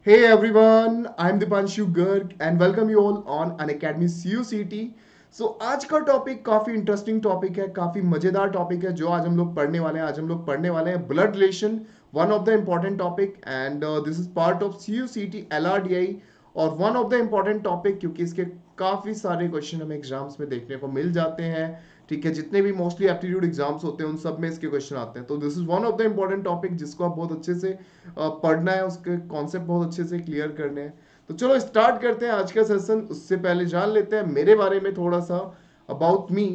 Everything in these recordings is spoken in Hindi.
Hey everyone, I'm Dipanshu Garg and welcome you all on Unacademy CUCT. सो आज का टॉपिक काफी इंटरेस्टिंग टॉपिक है, काफी मजेदार टॉपिक है जो आज हम लोग पढ़ने वाले हैं। आज हम लोग पढ़ने वाले हैं blood relation, one of the important topic and this is part of CUCT LRDI और one of the important topic क्योंकि इसके काफी सारे क्वेश्चन हमें एग्जाम्स में देखने को मिल जाते हैं। ठीक है, जितने भी मोस्टली एप्टीट्यूड एग्जाम्स होते हैं उन सब में इसके क्वेश्चन आते हैं। तो this is one of the important topic जिसको आप बहुत अच्छे से पढ़ना है, उसके कॉन्सेप्ट बहुत अच्छे से क्लियर करने हैं। तो चलो स्टार्ट करते हैं आज का सेशन। उससे पहले जान लेते हैं मेरे बारे में थोड़ा सा about me.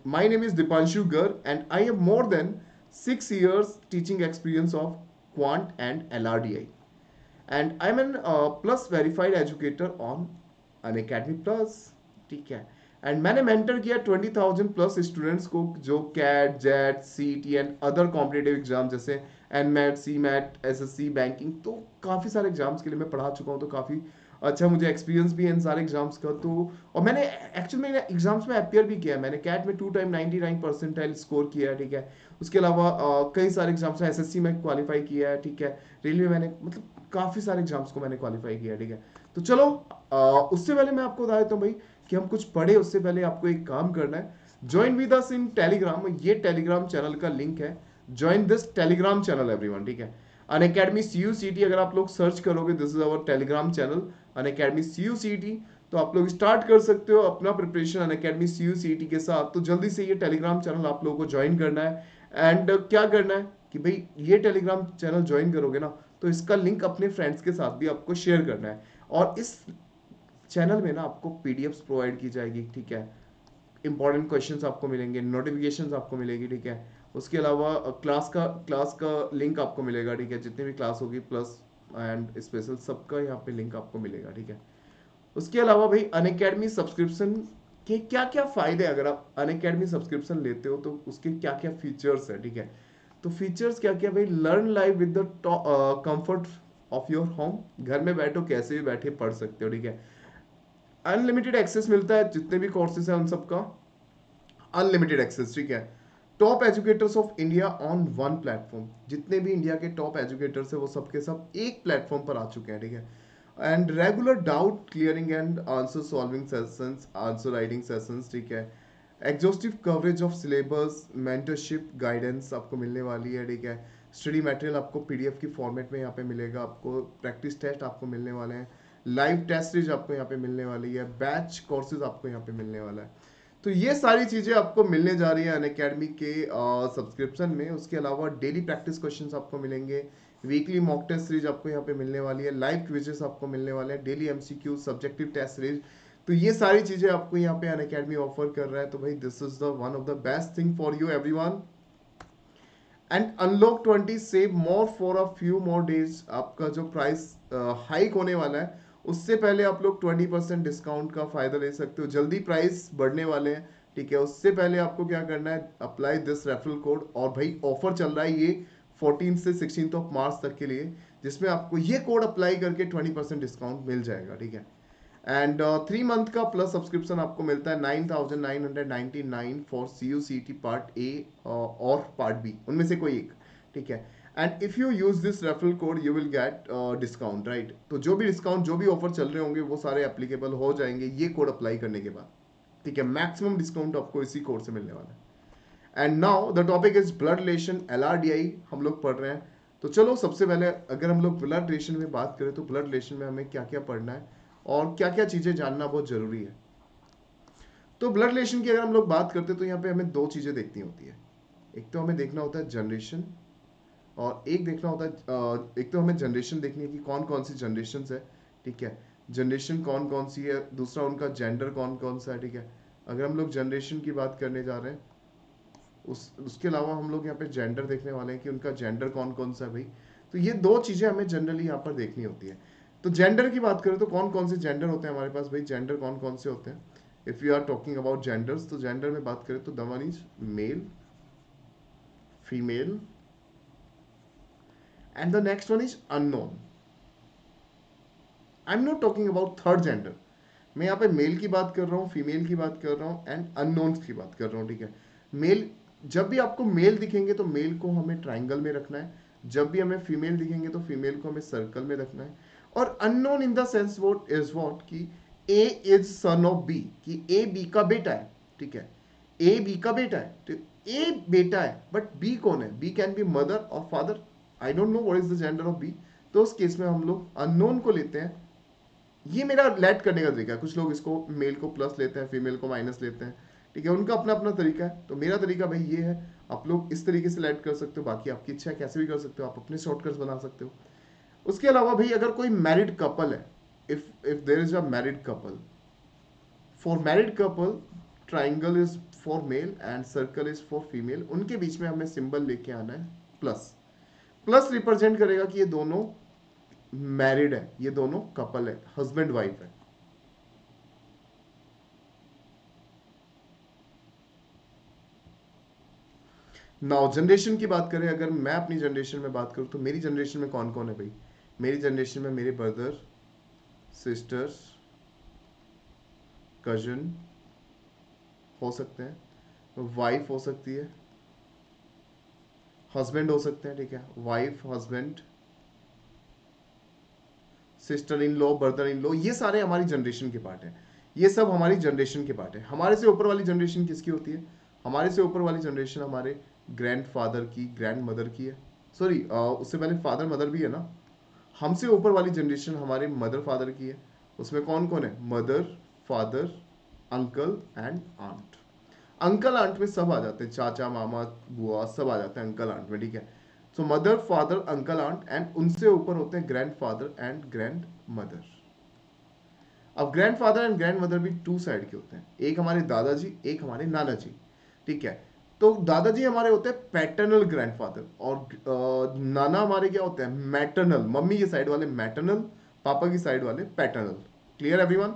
My name is Deepanshu Garg and I have more than 6 years teaching experience of quant and LRDI and I am an plus verified educator on Unacademy plus. ठीक है, एंड मैंने मेंटर किया 20,000 प्लस स्टूडेंट्स को जो cat jet CET and other competitive exam जैसे NMAT CMAT SSC बैंकिंग, तो काफ़ी सारे एग्जाम्स के लिए मैं पढ़ा चुका हूँ। तो काफ़ी अच्छा मुझे एक्सपीरियंस भी है इन सारे एग्जाम्स का। तो और मैंने एक्चुअली में एग्जाम्स में अपियर भी किया है। मैंने कैट में 2 टाइम 99 परसेंटाइल स्कोर किया है। ठीक है, उसके अलावा कई सारे एग्जाम्स में SSC में क्वालिफाई किया है। ठीक है, रेलवे मैंने मतलब काफ़ी सारे एग्जाम्स को मैंने क्वालिफाई किया है। ठीक है, तो चलो उससे पहले मैं आपको बता देता हूँ भाई कि हम कुछ पढ़े उससे पहले आपको एक काम करना है। Join with us in Telegram, ये टेलीग्राम चैनल का लिंक है। Join this Telegram channel everyone. ठीक है, अन अकेडमी CUCT अगर आप लोग सर्च करोगे, this is our Telegram channel Unacademy CUCT, तो आप लोग स्टार्ट कर सकते हो अपना प्रिपरेशन अन अकेडमी CUCT के साथ। तो जल्दी से ये टेलीग्राम चैनल आप लोगों को ज्वाइन करना है एंड क्या करना है कि भाई ये टेलीग्राम चैनल ज्वाइन करोगे ना, तो इसका लिंक अपने फ्रेंड्स के साथ भी आपको शेयर करना है। और इस चैनल में ना आपको PDFs प्रोवाइड की जाएगी। ठीक है, इंपॉर्टेंट क्वेश्चंस आपको मिलेंगे, नोटिफिकेशंस आपको मिलेगी। ठीक है, उसके अलावा क्लास का लिंक आपको मिलेगा। ठीक है, जितनी भी क्लास होगी प्लस एंड स्पेशल सबका यहाँ पे लिंक आपको मिलेगा। ठीक है, उसके अलावा भाई अनअकैडमी सब्सक्रिप्शन के क्या क्या फायदे, अगर आप अनअकैडमी सब्सक्रिप्शन लेते हो तो उसके क्या क्या फीचर्स है। ठीक है, तो फीचर्स क्या क्या भाई, learn live with the comfort of your home, घर में बैठो कैसे भी बैठे पढ़ सकते हो। ठीक है, अनलिमिटेड एक्सेस मिलता है, जितने भी कोर्सेज हैं उन सबका अनलिमिटेड एक्सेस। ठीक है, top educators of India on one platform, जितने भी इंडिया के टॉप एजुकेटर्स हैं वो सबके सब एक प्लेटफॉर्म पर आ चुके हैं। ठीक है, and regular doubt clearing and answer solving sessions, answer writing sessions. ठीक है, exhaustive coverage of syllabus, mentorship guidance आपको मिलने वाली है। ठीक है, स्टडी मटेरियल आपको PDF की फॉर्मेट में यहाँ पे मिलेगा, आपको प्रैक्टिस टेस्ट आपको मिलने वाले हैं, लाइव टेस्ट सीरीज आपको यहाँ पे मिलने वाली है, बैच कोर्सेज आपको यहाँ पे मिलने वाला है। तो ये सारी चीजें आपको मिलने जा रही है अनअकैडमी के सब्सक्रिप्शन में। उसके अलावा डेली प्रैक्टिस क्वेश्चंस आपको मिलेंगे, वीकली मॉक टेस्ट सीरीज आपको यहाँ पे मिलने वाली है, लाइव क्विजेस आपको मिलने वाले हैं, daily MCQ subjective test series. तो ये सारी चीजें आपको यहाँ पे अनअकैडमी ऑफर कर रहा है। तो भाई this is the one of the best thing for you everyone. And unlock 20 save more for a few more days, आपका जो प्राइस हाइक होने वाला है उससे पहले आप लोग 20% डिस्काउंट का फायदा ले सकते हो। जल्दी प्राइस बढ़ने वाले हैं। ठीक है, उससे पहले आपको क्या करना है, अप्लाई दिस रेफरल कोड। और भाई ऑफर चल रहा है ये 14 से 16 ऑफ मार्च तक के लिए, जिसमें आपको ये कोड अप्लाई करके 20% डिस्काउंट मिल जाएगा। ठीक है, एंड 3 मंथ का प्लस सब्सक्रिप्शन आपको मिलता है 9,999 फॉर CUCT पार्ट ए और पार्ट बी, उनमें से कोई एक। ठीक है, and if you use this referral code you will get discount, right. तो जो भी डिस्काउंट, जो भी ऑफर चल रहे होंगे वो सारे एप्लीकेबल हो जाएंगे ये कोड अप्लाई करने के बाद। ठीक है, मैक्सिमम डिस्काउंट आपको इसी कोड से मिलने वाला है। And now the topic is blood relation LRDI हम लोग पढ़ रहे हैं। तो चलो सबसे पहले अगर हम लोग ब्लड रिलेशन में बात करें तो ब्लड रिलेशन में हमें क्या क्या पढ़ना है और क्या क्या चीजें जानना बहुत जरूरी है। तो ब्लड रिलेशन की अगर हम लोग बात करते हैं तो यहाँ पे हमें दो चीजें देखनी होती है। एक तो हमें देखना होता है जनरेशन, और एक देखना होता है एक तो हमें जनरेशन देखनी है कि कौन कौन सी जनरेशन है। ठीक है, जनरेशन कौन कौन सी है, दूसरा उनका जेंडर कौन कौन सा है। ठीक है, अगर हम लोग जनरेशन की बात करने जा रहे हैं, उसके अलावा हम लोग यहाँ पे जेंडर देखने वाले हैं कि उनका जेंडर कौन कौन सा है भाई। तो ये दो चीजें हमें जनरली यहाँ पर देखनी होती है। तो जेंडर की बात करें तो कौन कौन से जेंडर होते हैं हमारे पास भाई, जेंडर कौन कौन से होते हैं। If you are talking about genders, तो जेंडर में बात करें तो the one is male, female and the next one is unknown. I am not talking about third gender, मैं यहाँ पे मेल की बात कर रहा हूँ, फीमेल की बात कर रहा हूँ एंड अननोन्स की बात कर रहा हूँ। ठीक है, मेल, जब भी आपको मेल दिखेंगे तो मेल को हमें ट्राइंगल में रखना है, जब भी हमें फीमेल दिखेंगे तो फीमेल को हमें सर्कल में रखना है। और unknown in the sense what is what कि ए इज सन ऑफ बी, कि ए बी का बेटा है, ठीक है, ए बी का बेटा है, तो ए बेटा है बट बी कौन है, बी कैन बी मदर और father, I don't know what is the gender of B. तो उस केस में हम लोग अननोन को लेते हैं। ये मेरा लेट करने का तरीका है, कुछ लोग इसको मेल को प्लस लेते हैं, फीमेल को माइनस लेते हैं, ठीक है, उनका अपना अपना तरीका है। तो मेरा तरीका भाई ये है, आप लोग इस तरीके से लेट कर सकते हो, बाकी आपकी इच्छा है कैसे भी कर सकते हो, आप अपने शॉर्टकट्स बना सकते हो। उसके अलावा भाई अगर कोई मैरिड कपल है, if there is a married couple, for married couple triangle is for male and circle is for female, उनके बीच में हमें सिंबल लेके आना है प्लस। प्लस रिप्रेजेंट करेगा कि ये दोनों मैरिड है, ये दोनों कपल है, हस्बैंड वाइफ है। नाउ जनरेशन की बात करें, अगर मैं अपनी जनरेशन में बात करूं तो मेरी जनरेशन में कौन कौन है भाई, मेरी जनरेशन में मेरे ब्रदर, सिस्टर्स, कजन हो सकते हैं, वाइफ हो सकती है, हस्बैंड हो सकते हैं, ठीक है, wife, husband, sister in law, brother in law, ये सारे हमारी जनरेशन के पार्ट हैं। ये सब हमारी जनरेशन के पार्ट है। हमारे से ऊपर वाली जनरेशन किसकी होती है, हमारे से ऊपर वाली जनरेशन हमारे ग्रैंड फादर की, ग्रैंड मदर की है, सॉरी उससे पहले फादर मदर भी है ना। हमसे ऊपर वाली जनरेशन हमारे मदर फादर की है। उसमें कौन कौन है, mother, father, uncle and aunt. Uncle aunt में सब आ जाते हैं, चाचा, मामा, बुआ, सब आ जाते हैं अंकल आंट में, ठीक है। So mother, father, uncle, aunt, and उनसे ऊपर होते हैं grandfather and grandmother. अब grandfather and grandmother भी टू साइड के होते हैं, एक हमारे दादाजी, एक हमारे नाना जी, ठीक है। तो दादाजी हमारे होते हैं पैटर्नल ग्रैंडफादर, और नाना हमारे क्या होते हैं, मैटरनल, मम्मी के साइड वाले मैटरनल, पापा की साइड वाले paternal. Clear everyone?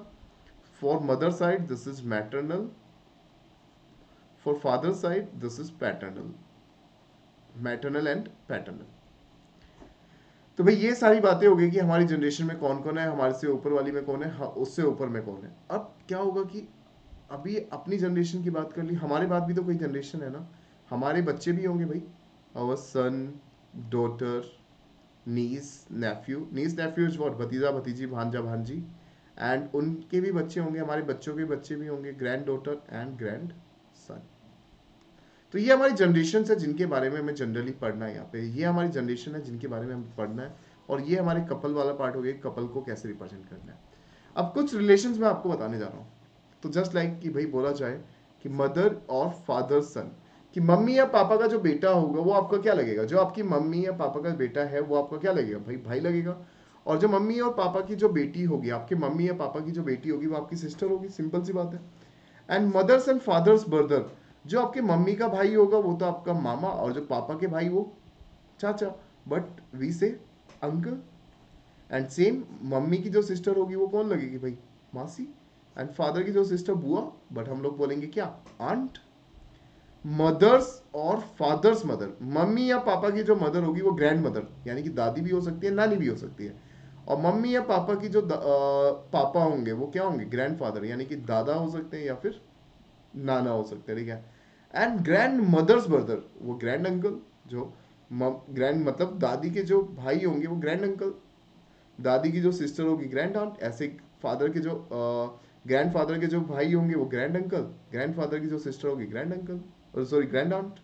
For mother side this is maternal, for father side this is paternal, maternal and paternal. तो भाई ये सारी बातें हो गई कि हमारी जनरेशन में कौन कौन है, हमारे से ऊपर वाली में कौन है, उससे ऊपर में कौन है। अब क्या होगा कि अभी अपनी जनरेशन की बात कर ली, हमारे बाद भी तो कोई जनरेशन है ना, हमारे बच्चे भी होंगे भाई, our son, daughter, niece, nephew, niece nephew is what, भतीजा भतीजी, भांजा भांजी, एंड उनके भी बच्चे होंगे, हमारे बच्चों के बच्चे भी होंगे, grand daughter and grand son. तो ये हमारी जनरेशन है जिनके बारे में हमें जनरली पढ़ना है, यहाँ पे ये हमारी जनरेशन है जिनके बारे में हमें पढ़ना है। और ये हमारे कपल वाला पार्ट हो गया, कपल को कैसे रिप्रेजेंट करना है। अब कुछ रिलेशंस मैं आपको बताने जा रहा हूँ। तो जस्ट लाइक कि भाई बोला जाए कि मदर और फादर सन, कि मम्मी या पापा का जो बेटा होगा वो आपका क्या लगेगा, जो आपकी मम्मी या पापा का बेटा है वो आपका क्या लगेगा, भाई भाई लगेगा। और जो मम्मी और पापा की जो बेटी होगी, आपके मम्मी या पापा की जो बेटी होगी वो आपकी सिस्टर होगी, सिंपल सी बात है। And mothers and fathers brother, जो आपके मम्मी का भाई होगा वो तो आपका मामा, और जो पापा के भाई वो चाचा, बट वी से अंकल। एंड सेम मम्मी की जो सिस्टर होगी वो कौन लगेगी भाई, मासी। एंड फादर की जो सिस्टर बुआ, बट हम लोग बोलेंगे क्या, आंट। मदर्स और फादर्स मदर, मम्मी या पापा की जो मदर होगी वो ग्रैंड मदर, यानी कि दादी भी हो सकती है, नानी भी हो सकती है। और मम्मी या पापा की जो पापा होंगे वो क्या होंगे, ग्रैंड फादर, यानी कि दादा हो सकते हैं या फिर नाना हो सकते हैं, ठीक है। एंड ग्रैंड मदर्स ब्रदर, वो ग्रैंड अंकल, जो ग्रैंड मतलब दादी के जो भाई होंगे वो ग्रैंड अंकल, दादी की जो सिस्टर होगी ग्रैंड आंट, ऐसे फादर के जो ग्रैंड फादर के जो भाई होंगे वो ग्रैंड अंकल, ग्रैंड फादर की जो सिस्टर होगी grand uncle, sorry grand aunt.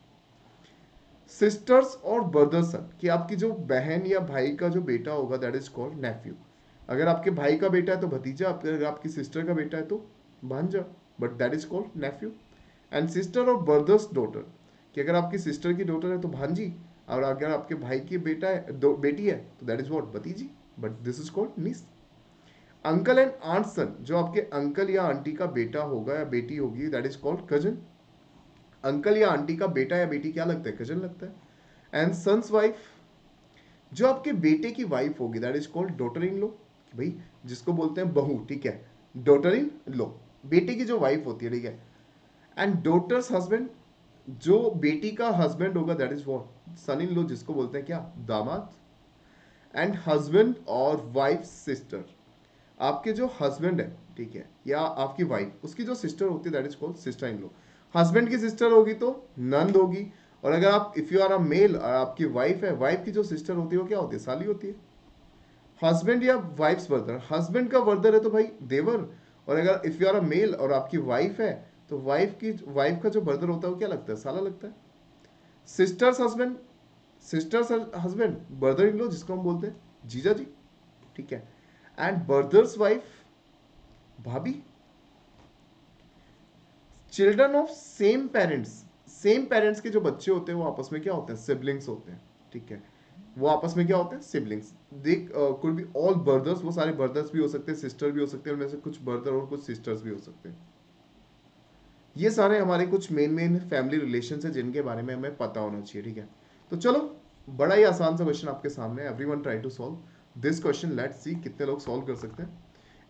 Sisters और ब्रदर सन, कि आपकी जो बहन या भाई का जो बेटा होगा दैट इज कॉल्ड नेफ्यू। अगर आपके भाई का बेटा है तो भतीजा, अगर आपकी सिस्टर का बेटा है तो भांजा, but that is called nephew. And sister और ब्रदर्स डॉटर, कि अगर आपकी सिस्टर की डॉटर है तो भांजी, और अगर आपके भाई की बेटा है बेटी है तो दैट इज व्हाट, भतीजी, बट दिस इज कॉल्ड निस। अंकल एंड आंट सन, जो आपके अंकल या आंटी का बेटा होगा या बेटी होगी that is called cousin. Uncle या आंटी का बेटा या बेटी क्या लगता है, कजन लगता है। एंड सन्स वाइफ, जो आपके बेटे की वाइफ होगी that is called daughter in law, भाई जिसको बोलते हैं बहू, ठीक है, डॉटर इन लॉ, बेटे की जो वाइफ होती है, ठीक है। एंड डॉटर्स हस्बैंड, जो बेटी का हस्बैंड होगा that is what, son in law, जिसको बोलते हैं क्या, दामाद। एंड हस्बैंड और वाइफ सिस्टर, आपके जो हस्बैंड है, ठीक है, या आपकी वाइफ, उसकी जो सिस्टर होती है that is called sister in law. Husband की सिस्टर होगी तो नंद होगी, और अगर आप if you are a male और आपकी वाइफ है, वाइफ की जो सिस्टर होती है वो क्या होती है, साली होती है। हस्बैंड या वाइफ्स ब्रदर, हस्बैंड का ब्रदर है तो भाई देवर। और अगर if you are a male और आपकी वाइफ है तो वाइफ का जो ब्रदर होता है वो क्या लगता है, साला लगता है। Sisters husband, sisters husband, brother in law जिसको हम बोलते हैं जीजा जी, ठीक है। एंड ब्रदर्स वाइफ, भाभी। Children of same parents, same parents के जो बच्चे होते हैं वो आपस में क्या होते हैं, सिबलिंग्स होते हैं, ठीक है। वो आपस में क्या होते हैं, सिबलिंग्स। देख कुड बी ऑल ब्रदर्स, वो सारे ब्रदर्स भी हो सकते हैं, सिस्टर भी हो सकते हैं, उनमें से कुछ ब्रदर और कुछ सिस्टर्स भी हो सकते हैं। ये सारे हमारे कुछ मेन मेन फैमिली रिलेशन है जिनके बारे में हमें पता होना चाहिए, ठीक है। तो चलो, बड़ा ही आसान सा क्वेश्चन आपके सामने, everyone try to solve this question, let's see कितने लोग सॉल्व कर सकते हैं।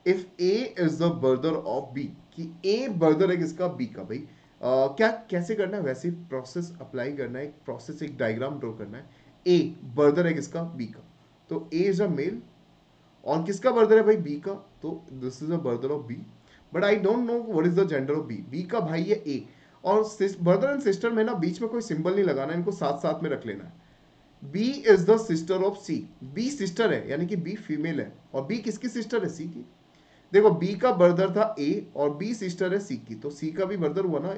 If A is the brother of B, कि ए ब्रदर है किसका, बी का, भाई क्या कैसे करना है, वैसे प्रोसेस अप्लाई करना है, एक प्रोसेस, एक डायग्राम ड्रॉ करना है। ए ब्रदर है किसका, बी का, तो ए इज अ मेल। और किसका ब्रदर है भाई, बी का, तो this is a brother of B. But I don't know what is the gender of B, B का भाई है ए। और ब्रदर एंड सिस्टर में ना बीच में कोई सिंबल नहीं लगाना, इनको साथ साथ में रख लेना है। B is the sister of C, B sister है यानी कि बी फीमेल है, और बी किसकी सिस्टर है, सी की। देखो बी का ब्रदर था ए और बी सिस्टर है सी की, तो सी का भी ब्रदर हुआ ना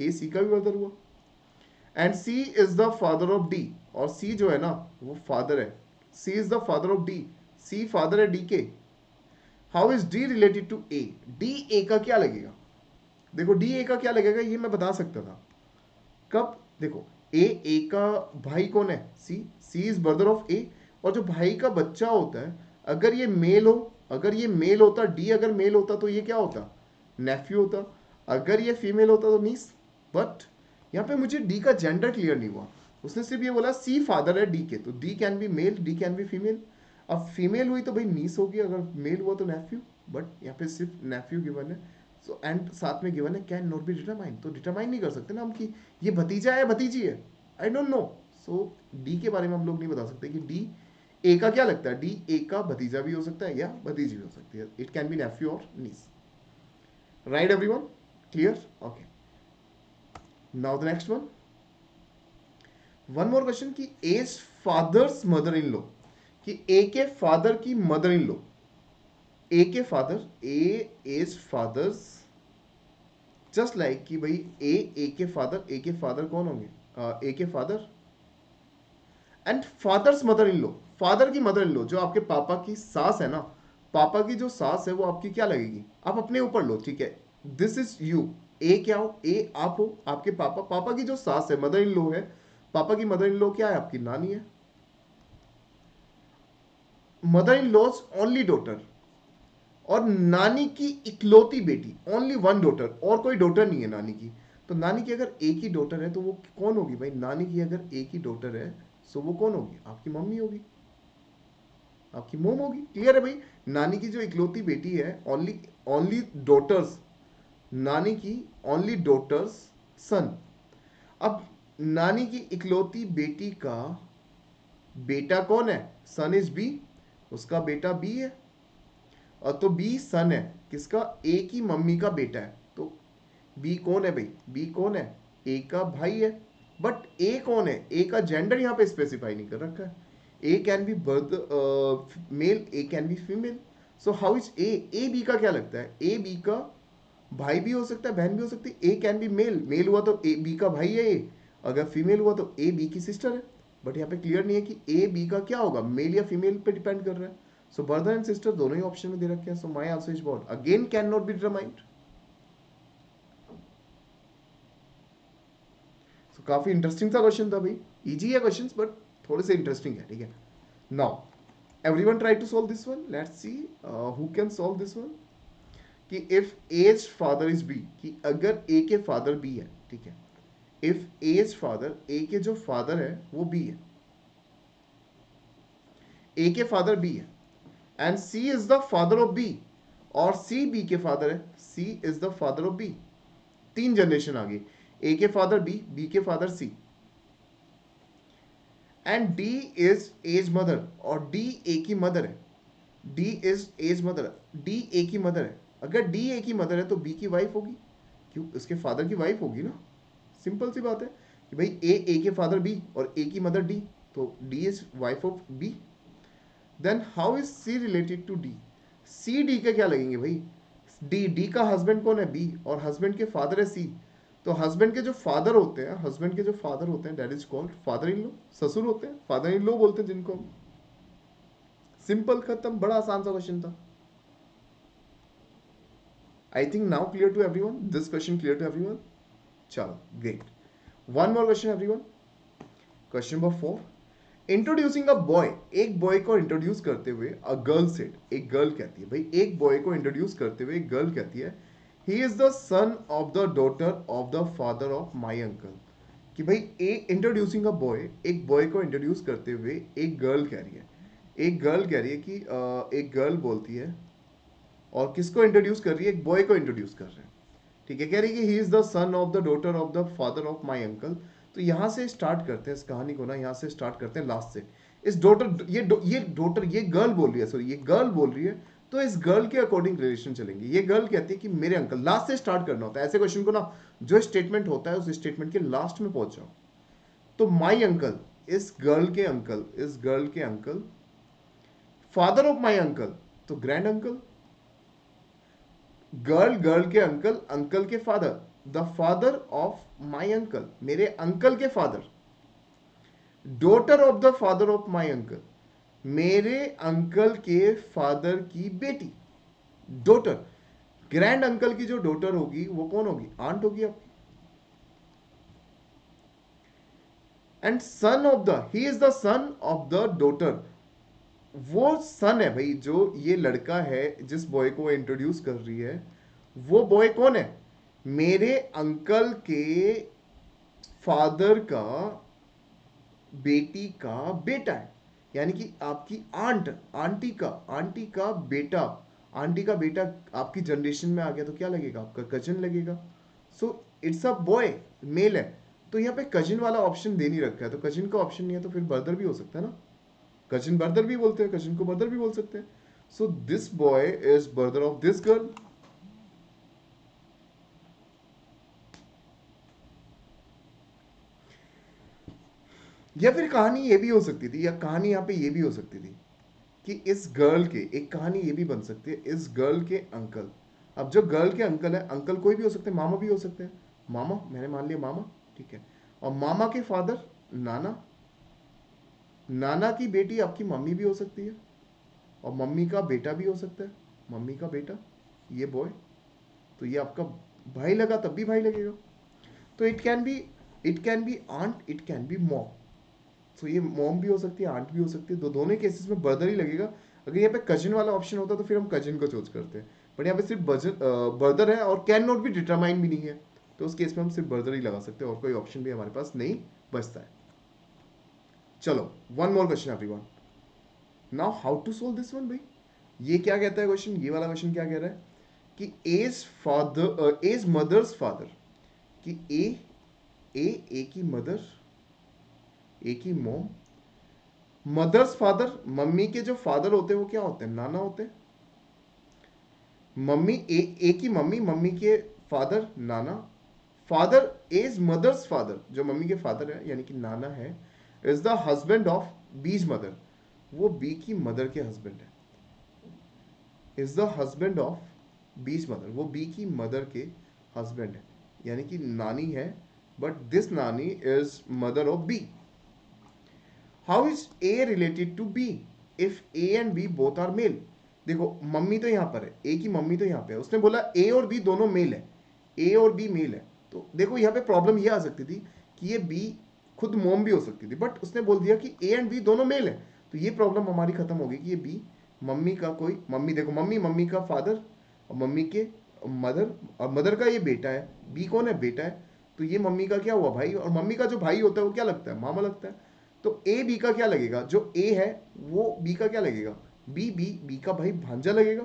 ए सी का भी ब्रदर हुआ। And C is the father of D, और सी जो है ना वो फादर है, C is the father of D, C father है डी के। How is D related to A, D A का क्या लगेगा, देखो डी ए का क्या लगेगा ये मैं बता सकता था। कब, देखो ए का भाई कौन है, सी इज ब्रदर ऑफ ए। और जो भाई का बच्चा होता है, अगर ये मेल हो, अगर ये मेल होता, डी अगर मेल होता तो ये क्या होता, नेफ्यू होता। अगर ये फीमेल होता तो नीस। बट यहाँ पे मुझे डी का जेंडर क्लियर नहीं हुआ, उसने सिर्फ ये बोला सी फादर है डी के, तो D can be male, D can be female. अब फीमेल हुई तो भाई नीस होगी, अगर मेल हुआ तो नेफ्यू। बट यहाँ पे सिर्फ नेफ्यू गिवन है, सो एंड साथ में गिवन है कैन नॉट बी डिटरमाइन, तो डिटरमाइन नहीं कर सकते ना हम कि ये भतीजा है भतीजी है, आई डोंट नो। सो डी के बारे में हम लोग नहीं बता सकते कि डी ए का क्या लगता है, डी ए का भतीजा भी हो सकता है या भतीजी भी हो सकती है, इट कैन बी नेफ्यू और niece. Right everyone, clear, okay. Now the next one more question, कि A's father's mother in law, कि ए के फादर की मदर इन लॉ, ए के father, A A's father's, just like कि भाई ए के फादर कौन होंगे, ए के father and father's mother in law, father की मदर इन लॉ, जो आपके पापा की सास है ना, पापा की जो सास है वो आपकी क्या लगेगी, आप अपने ऊपर लो, ठीक है। दिस इज यू, ए क्या हो, ए आप हो, आपके पापा, पापा की जो सास है, मदर इन लॉ है, पापा की मदर इन लॉ क्या है, आपकी नानी है। Mother in law's only daughter, और नानी की इकलौती बेटी, ओनली वन डॉटर, और कोई डॉटर नहीं है नानी की। तो नानी की अगर एक ही डॉटर है तो वो कौन होगी भाई, नानी की अगर एक ही डॉटर है सो वो कौन होगी, आपकी मम्मी होगी, आपकी मोम होगी। क्लियर है भाई, नानी की जो इकलौती बेटी है, ओनली ओनली डॉटर्स, नानी की ओनली डॉटर्स सन। अब नानी की इकलौती बेटी का बेटा कौन है, सन इज बी, उसका बेटा बी है। और तो बी सन है किसका, ए की मम्मी का बेटा है, तो बी कौन है भाई, बी कौन है, ए का भाई है। बट ए कौन है, ए का जेंडर यहाँ पे स्पेसिफाई नहीं कर रखा है, A can be both male, A can be female. So how is A B का क्या लगता है, ए बी का भाई भी हो सकता है, बहन भी हो सकती है। A can be mail, mail हुआ तो ए बी का भाई है ए, अगर फीमेल हुआ तो ए बी की सिस्टर है। बट यहाँ पे क्लियर नहीं है कि ए बी का क्या होगा, मेल या फीमेल पे डिपेंड कर रहा है। सो ब्रदर एंड सिस्टर दोनों ही ऑप्शन में दे रखे हैं, so my answer is what, again can not be determined. सो काफी इंटरेस्टिंग सा क्वेश्चन था भाई, इजी है क्वेश्चन बट थोड़े से इंटरेस्टिंग है, ठीक है। Now everyone try to solve this one, let's see who can solve this one. कि if A's father is B, कि अगर ए के फादर बी है, ठीक है। इफ एज फादर, ए के जो फादर है वो बी है, ए के फादर बी है, and C is the father of B, और सी बी के फादर है, C is the father of B. तीन जनरेशन आ गई, ए के फादर बी के father C, and D is A's mother, और डी ए की मदर है, D is A's mother, D A की मदर है। अगर डी ए की मदर है तो बी की वाइफ होगी, क्यों, उसके फादर की वाइफ होगी ना, सिंपल सी बात है। कि भाई ए के फादर बी और ए की मदर डी, तो D is wife of B. Then how is C related to D? C D के क्या लगेंगे भाई? डी का हस्बैंड कौन है? बी, और हस्बैंड के फादर है सी। तो हस्बैंड के जो फादर होते हैं, हस्बैंड के जो फादर होते हैं, that is called father in law. ससुर होते हैं, फादर इन लॉ बोलते हैं जिनको हम। सिंपल, खत्म, बड़ा आसान सा क्वेश्चन था। I think now clear to everyone, this question clear to everyone. चलो great, one more question everyone. Question number 4, introducing a boy. एक बॉय को इंट्रोड्यूस करते हुए अ गर्ल सेड, एक गर्ल कहती है भाई, एक बॉय को इंट्रोड्यूस करते हुए एक गर्ल कहती है, he is the son of the daughter of the father of my uncle. कि भाई एक इंट्रोड्यूसिंग अ बॉय, एक बॉय को इंट्रोड्यूस करते हुए एक गर्ल कह रही है, एक गर्ल कह रही है कि एक गर्ल बोलती है, और किसको इंट्रोड्यूस कर रही है? एक बॉय को इंट्रोड्यूस कर रहे हैं। ठीक है, कह रही है कि he is the son of the daughter of the father of my uncle. तो यहां से स्टार्ट करते हैं इस कहानी को ना, यहां से स्टार्ट करते हैं लास्ट से। इस डॉटर, ये डॉटर, ये गर्ल बोल रही है, सॉरी ये गर्ल बोल रही है, तो इस गर्ल के अकॉर्डिंग रिलेशन चलेंगे। ये गर्ल कहती है कि मेरे अंकल, लास्ट से स्टार्ट करना होता है ऐसे क्वेश्चन को ना, जो स्टेटमेंट होता है उस स्टेटमेंट के लास्ट में पहुंच जाओ। तो माई अंकल, इस गर्ल के अंकल, इस गर्ल के uncle, father of my uncle, तो ग्रैंड अंकल। गर्ल, गर्ल के अंकल, अंकल के father, the father of my uncle, मेरे अंकल के father. Daughter of the father of my uncle, मेरे अंकल के फादर की बेटी, डॉटर। ग्रैंड अंकल की जो डॉटर होगी वो कौन होगी? आंट होगी आपकी। And son of the, he is the son of the daughter, वो सन है भाई, जो ये लड़का है जिस बॉय को इंट्रोड्यूस कर रही है, वो बॉय कौन है? मेरे अंकल के फादर का बेटी का बेटा है। यानी कि आपकी आंट, आंटी का बेटा, आंटी का बेटा आपकी जनरेशन में आ गया तो क्या लगेगा? आपका कजन लगेगा। So it's a boy, male है। तो यहाँ पे कजिन वाला ऑप्शन दे नहीं रखा है, तो कजिन का ऑप्शन नहीं है, तो फिर ब्रदर भी हो सकता है ना। कजिन ब्रदर भी बोलते हैं, कजिन को ब्रदर भी बोल सकते हैं। So this boy is brother of this girl. या फिर कहानी ये भी हो सकती थी, या कहानी यहाँ पे ये भी हो सकती थी कि इस गर्ल के, एक कहानी ये भी बन सकती है, इस गर्ल के अंकल। अब जो गर्ल के अंकल है, अंकल कोई भी हो सकते हैं, मामा भी हो सकते हैं। मामा, मैंने मान लिया मामा, ठीक है। और मामा के फादर नाना, नाना की बेटी आपकी मम्मी भी हो सकती है, और मम्मी का बेटा भी हो सकता है, मम्मी का बेटा, ये बॉय। तो ये आपका भाई लगा, तब भी भाई लगेगा। तो it can be aunt, it can be mom. तो ये मॉम भी हो सकती है, आंट भी हो सकती है, तो दोनों केसेस में ब्रदर ही लगेगा। अगर यहाँ पे कजिन वाला ऑप्शन होता तो फिर हम कजिन को चूज करते हैं, बट यहाँ पे सिर्फ ब्रदर है और कैन नॉट भी डिटरमाइन भी नहीं है, तो उस केस में हम सिर्फ ब्रदर ही लगा सकते हैं, और कोई ऑप्शन भी हमारे पास नहीं बचता है। चलो one more question everyone. Now how to solve this one भाई? ये क्या कहता है क्वेश्चन, ये वाला क्वेश्चन क्या कह रहा है कि एज मदर्स फादर, कि ए की मदर, ए की मॉम, मदर्स फादर, मम्मी के जो फादर होते हैं वो क्या होते हैं? नाना होते हैं। मम्मी ए की मम्मी, मम्मी के फादर नाना, फादर एज मदर्स फादर, जो मम्मी के फादर है यानी कि नाना है, is the husband of B's mother, वो बी की मदर के हस्बैंड है। Is the husband of B's mother, वो बी की मदर के हस्बैंड है, यानी कि नानी है, बट दिस नानी is mother of B. How is A related to B if A and B both are male? देखो मम्मी तो यहां पर है, ए की मम्मी तो यहां पे है, उसने बोला ए और बी दोनों मेल है, ए और बी मेल है। तो देखो यहाँ पे प्रॉब्लम ये आ सकती थी कि ये बी खुद मोम भी हो सकती थी, बट उसने बोल दिया कि ए एंड बी दोनों मेल है, तो ये प्रॉब्लम हमारी खत्म होगी कि ये बी मम्मी का कोई, मम्मी देखो, मम्मी, मम्मी का फादर, और मम्मी के मदर, और मदर का ये बेटा है, बी कौन है? बेटा है। तो ये मम्मी का क्या हुआ? भाई, और मम्मी का जो भाई होता है वो क्या लगता है? मामा लगता है। तो ए बी का क्या लगेगा? जो ए है वो बी का क्या लगेगा? बी का भाई भांजा लगेगा,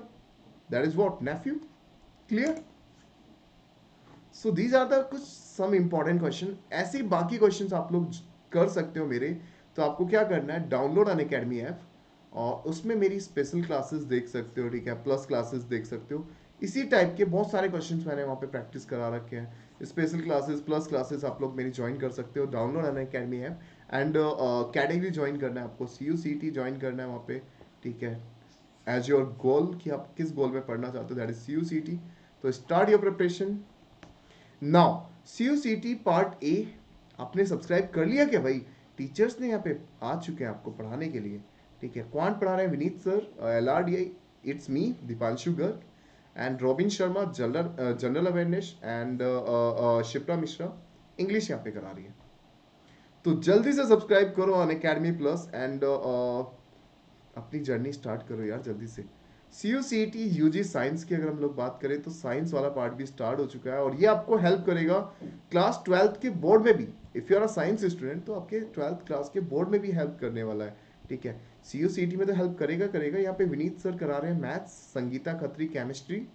that is what, nephew. Clear? So these are the कुछ सम इंपॉर्टेंट क्वेश्चन। ऐसे ही बाकी क्वेश्चंस आप लोग कर सकते हो मेरे। तो आपको क्या करना है, डाउनलोड अन अकेडमी ऐप, और उसमें मेरी स्पेशल क्लासेस देख सकते हो, ठीक है, प्लस क्लासेस देख सकते हो। इसी टाइप के बहुत सारे क्वेश्चंस मैंने वहाँ पे प्रैक्टिस करा रखे हैं। स्पेशल क्लासेस प्लस क्लासेस आप लोग मेरी ज्वाइन कर सकते हो, download Unacademy app. And category join करना है आपको, C U C T join करना है वहाँ पे, ठीक है, एज योर गोल कि आप किस गोल में पढ़ना चाहते हो, that is C U C T. तो start your preparation now. C U C T part A आपने सब्सक्राइब कर लिया क्या भाई? टीचर्स ने यहाँ पे आ चुके हैं आपको पढ़ाने के लिए, ठीक है। कौन पढ़ा रहे हैं? Vineet sir, L R D I, it's me Deepanshu Garg, and robin Sharma general awareness, and Shipra Mishra English यहाँ पे करा रही है। तो जल्दी से सब्सक्राइब करो अन अकेडमी प्लस एंड अपनी जर्नी स्टार्ट करो यार जल्दी से। C U C T U G science की अगर हम लोग बात करें तो साइंस वाला पार्ट भी स्टार्ट हो चुका है, और ये आपको हेल्प करेगा क्लास 12th के बोर्ड में भी। If you are a science student तो आपके 12th क्लास के बोर्ड में भी हेल्प करने वाला है, ठीक है। सी यू सी टी में तो हेल्प करेगा करेगा। यहाँ पे विनीत सर करा रहे हैं मैथ्स, संगीता खत्री केमिस्ट्री,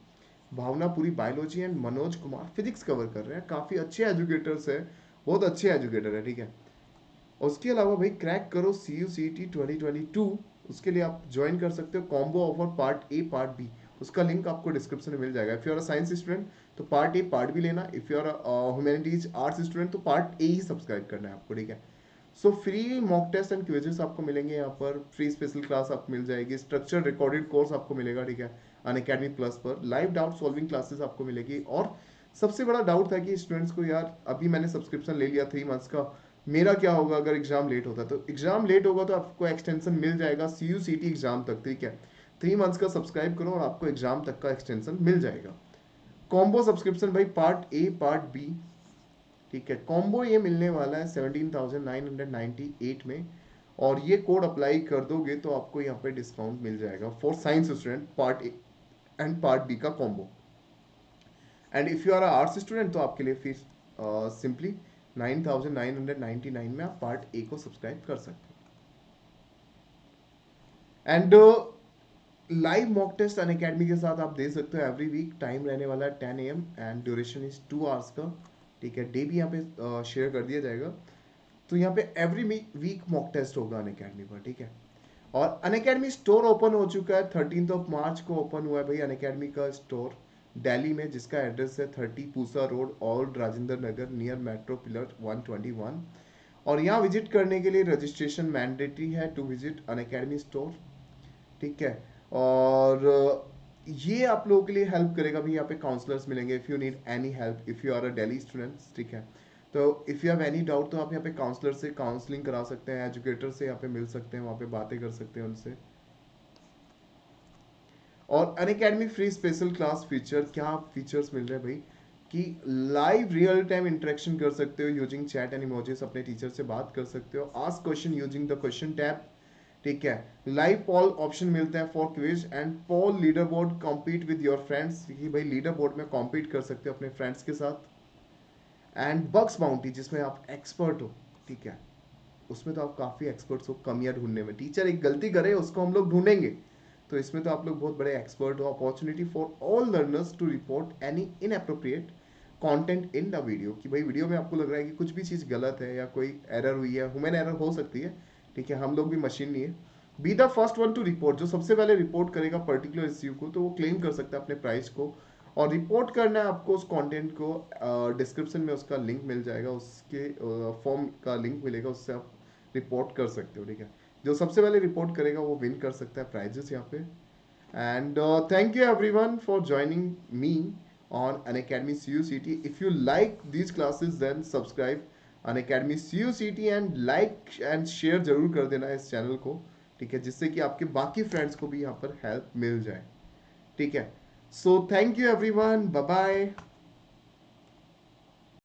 भावना पूरी biology, and Manoj Kumar physics cover कर रहे हैं। काफ़ी अच्छे एजुकेटर्स है, बहुत अच्छे एजुकेटर है, ठीक है। उसके अलावा भाई क्रैक करो सी यू सी टी 2022। उसके लिए आप ज्वाइन कर सकते हो combo offer part A part B. उसका लिंक आपको डिस्क्रिप्शन में मिल जाएगा। If you are a science student तो पार्ट ए पार्ट बी लेना, if you are humanities arts student तो पार्ट ए ही सब्सक्राइब करना है आपको, ठीक है। So free mock test and quizzes आपको मिलेंगे यहाँ पर, फ्री स्पेशल क्लास आपको मिल जाएगी, स्ट्रक्चर रिकॉर्डेड कोर्स आपको मिलेगा, ठीक है, अन अकेडमी प्लस पर लाइव डाउट सॉल्विंग क्लासेस आपको मिलेगी। और सबसे बड़ा डाउट था कि स्टूडेंट्स को, यार अभी मैंने सब्सक्रिप्शन ले लिया 3 मंथ्स का, मेरा क्या होगा अगर एग्जाम लेट होता है? तो एग्जाम लेट होगा तो आपको एक्सटेंशन मिल जाएगा सी यू सी टी एग्जाम तक, ठीक है। 3 मंथ्स का सब्सक्राइब करो और आपको एग्जाम तक का एक्सटेंशन मिल जाएगा। कॉम्बो सब्सक्रिप्शन भाई पार्ट ए पार्ट बी, ठीक है। कॉम्बो ये मिलने वाला है 17,998 में, और ये कोड अप्लाई कर दोगे तो आपको यहाँ पे डिस्काउंट मिल जाएगा for science student part A and part B का combo. And if you are arts student तो आपके लिए फिर सिंपली 9,999 में आप पार्ट ए को सब्सक्राइब कर सकते हो। And live mock test Unacademy के साथ आप दे सकते हो एवरी वीक। टाइम रहने वाला है 10 AM and duration is 2 hours का, ठीक है। डे भी यहाँ पे शेयर कर दिया जाएगा। तो यहाँ पे एवरी वीक मॉक टेस्ट होगा अन अकेडमी पर, ठीक है। और अन अकेडमी स्टोर ओपन हो चुका है, 13 मार्च को ओपन हुआ है भाई अन अकेडमी का स्टोर दिल्ली में, जिसका एड्रेस है 30 Pusa road, old Rajendra Nagar, near metro pillar 121। और यहाँ विजिट करने के लिए रजिस्ट्रेशन मैंडेटरी है to visit Unacademy store, ठीक है। और ये आप लोगों के लिए हेल्प करेगा भी। यहाँ पे काउंसलर्स मिलेंगे if you need any help, if you are a Delhi students, ठीक है। तो if you have any doubt तो आप यहाँ पे काउंसलर से काउंसलिंग करा सकते हैं, एजुकेटर से यहाँ पे मिल सकते हैं, वहाँ पे बातें कर सकते हैं उनसे। और Unacademy free special class feature, क्या फीचर्स मिल रहे हैं भाई कि लाइव रियल टाइम इंटरेक्शन कर सकते हो यूजिंग चैट एंड इमोजीज, अपने टीचर से बात कर सकते हो, ask question using the question tab, ठीक है। लाइव पॉल ऑप्शन मिलता है for quiz, and Paul leader board compete with your friends, कि भाई लीडर बोर्ड में कॉम्पीट कर सकते हो अपने फ्रेंड्स के साथ। एंड बग्स बाउंटी जिसमें आप एक्सपर्ट हो, ठीक है, उसमें तो आप काफ़ी एक्सपर्ट्स हो कमियां ढूंढने में। टीचर एक गलती करे उसको हम लोग ढूंढेंगे, तो इसमें तो आप लोग बहुत बड़े एक्सपर्ट हो। Opportunity for all learners to report any inappropriate content in the video, कि भाई वीडियो में आपको लग रहा है कि कुछ भी चीज़ गलत है या कोई एरर हुई है, ह्यूमन एरर हो सकती है, ठीक है, हम लोग भी मशीन नहीं है। Be the first one two report, जो सबसे पहले रिपोर्ट करेगा पर्टिकुलर इश्यू को तो वो क्लेम कर सकता है अपने प्राइस को। और रिपोर्ट करना है आपको उस कंटेंट को, डिस्क्रिप्शन में उसका लिंक मिल जाएगा, उसके फॉर्म का लिंक मिलेगा, उससे आप रिपोर्ट कर सकते हो, ठीक है। जो सबसे पहले रिपोर्ट करेगा वो विन कर सकता है प्राइजेस यहाँ पे। And thank you everyone for joining me on an academy CUCT. If you like these classes then subscribe an academy CUCT and like and share जरूर कर देना इस चैनल को, ठीक है, जिससे कि आपके बाकी फ्रेंड्स को भी यहाँ पर हेल्प मिल जाए, ठीक है। So thank you everyone, bye bye.